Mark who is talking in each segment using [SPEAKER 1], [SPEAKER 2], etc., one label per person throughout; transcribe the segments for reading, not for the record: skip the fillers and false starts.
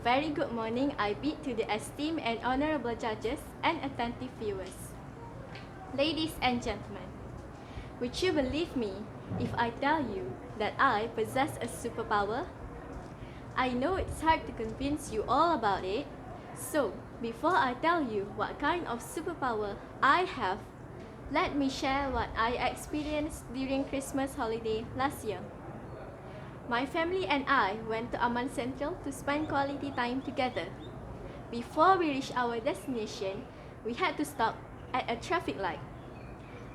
[SPEAKER 1] very good morning I bid to the esteemed and honorable judges and attentive viewers. Ladies and gentlemen, would you believe me if I tell you that I possess a superpower? I know it's hard to convince you all about it, so before I tell you what kind of superpower I have, let me share what I experienced during Christmas holiday last year. My family and I went to Aman Central to spend quality time together. Before we reached our destination, we had to stop at a traffic light.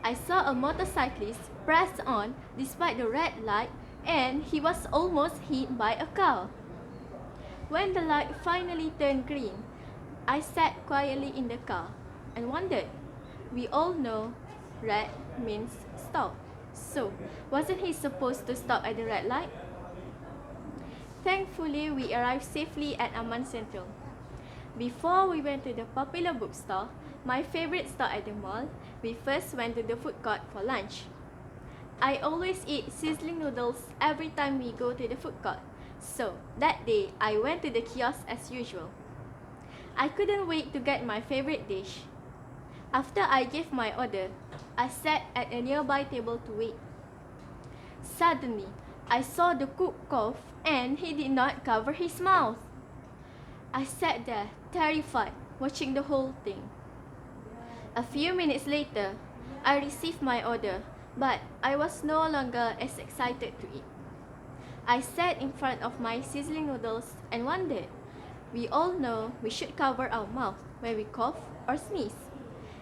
[SPEAKER 1] I saw a motorcyclist press on despite the red light, and he was almost hit by a car. When the light finally turned green, I sat quietly in the car and wondered. We all know red means stop. So, wasn't he supposed to stop at the red light? Thankfully, we arrived safely at Aman Central. Before we went to the popular bookstore, my favorite store at the mall, we first went to the food court for lunch. I always eat sizzling noodles every time we go to the food court, so that day I went to the kiosk as usual. I couldn't wait to get my favorite dish. After I gave my order, I sat at a nearby table to wait. Suddenly, I saw the cook cough and he did not cover his mouth. I sat there, terrified, watching the whole thing. A few minutes later, I received my order, but I was no longer as excited to eat. I sat in front of my sizzling noodles and wondered. We all know we should cover our mouth when we cough or sneeze,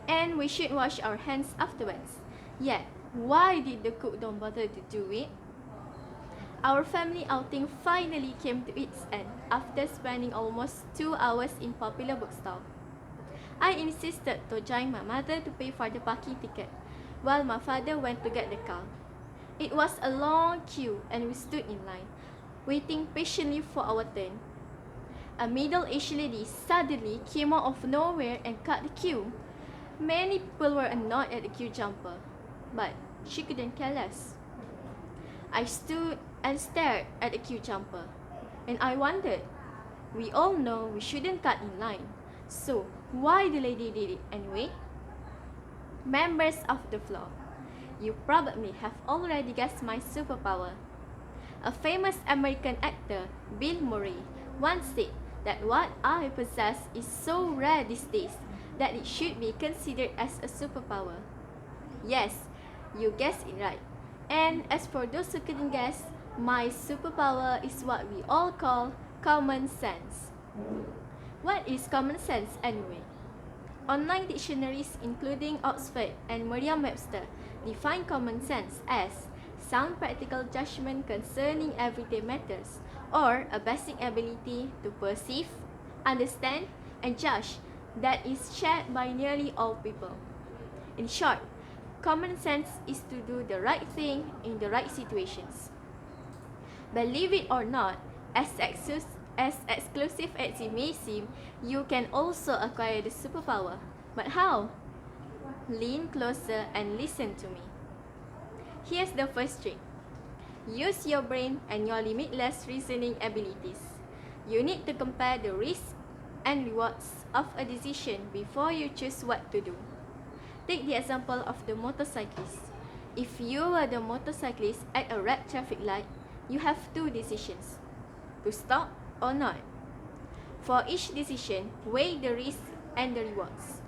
[SPEAKER 1] and we should wash our hands afterwards. Yet, why did the cook don't bother to do it? Our family outing finally came to its end after spending almost 2 hours in popular bookstore. I insisted to join my mother to pay for the parking ticket, while my father went to get the car. It was a long queue and we stood in line, waiting patiently for our turn. A middle-aged lady suddenly came out of nowhere and cut the queue. Many people were annoyed at the queue jumper, but she couldn't care less. I stood and stared at the queue jumper, and I wondered. We all know we shouldn't cut in line, so why the lady did it anyway? Members of the floor, you probably have already guessed my superpower. A famous American actor, Bill Murray, once said that what I possess is so rare these days that it should be considered as a superpower. Yes, you guessed it right. And as for those who couldn't guess, my superpower is what we all call common sense. What is common sense anyway? Online dictionaries including Oxford and Merriam-Webster define common sense as sound practical judgment concerning everyday matters, or a basic ability to perceive, understand, and judge that is shared by nearly all people. In short, common sense is to do the right thing in the right situations. Believe it or not, as exclusive as it may seem, you can also acquire the superpower. But how? Lean closer and listen to me. Here's the first trick. Use your brain and your limitless reasoning abilities. You need to compare the risks and rewards of a decision before you choose what to do. Take the example of the motorcyclist. If you were the motorcyclist at a red traffic light, you have two decisions: to stop or not. For each decision, weigh the risks and the rewards.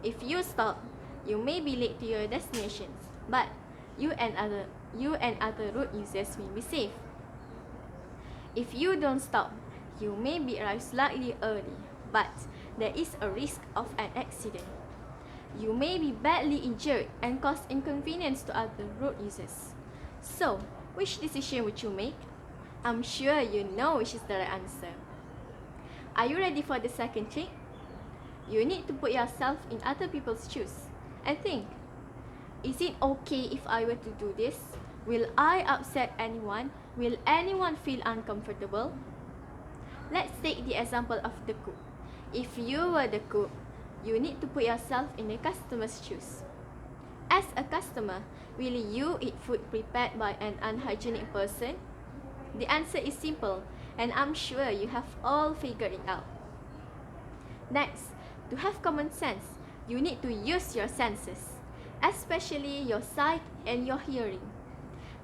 [SPEAKER 1] If you stop, you may be late to your destination, but you and other road users may be safe. If you don't stop, you may be arrived slightly early, but there is a risk of an accident. You may be badly injured and cause inconvenience to other road users. So, which decision would you make? I'm sure you know which is the right answer. Are you ready for the second trick? You need to put yourself in other people's shoes and think, is it okay if I were to do this? Will I upset anyone? Will anyone feel uncomfortable? Let's take the example of the cook. If you were the cook, you need to put yourself in the customer's shoes. As a customer, will you eat food prepared by an unhygienic person? The answer is simple, and I'm sure you have all figured it out. Next, to have common sense, you need to use your senses, especially your sight and your hearing.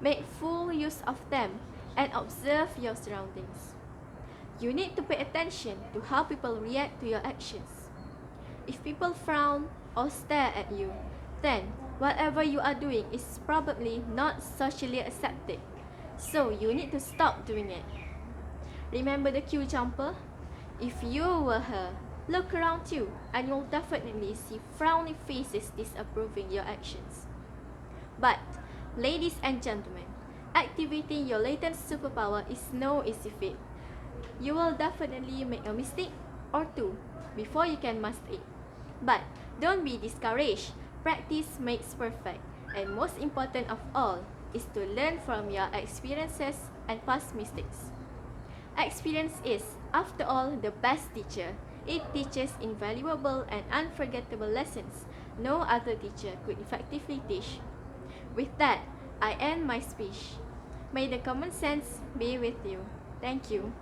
[SPEAKER 1] Make full use of them and observe your surroundings. You need to pay attention to how people react to your actions. If people frown or stare at you, then whatever you are doing is probably not socially accepted, so you need to stop doing it. Remember the queue jumper? If you were her, look around you and you'll definitely see frowny faces disapproving your actions. But, ladies and gentlemen, activating your latent superpower is no easy feat. You will definitely make a mistake or two before you can master it. But don't be discouraged. Practice makes perfect. And most important of all is to learn from your experiences and past mistakes. Experience is, after all, the best teacher. It teaches invaluable and unforgettable lessons no other teacher could effectively teach. With that, I end my speech. May the common sense be with you. Thank you.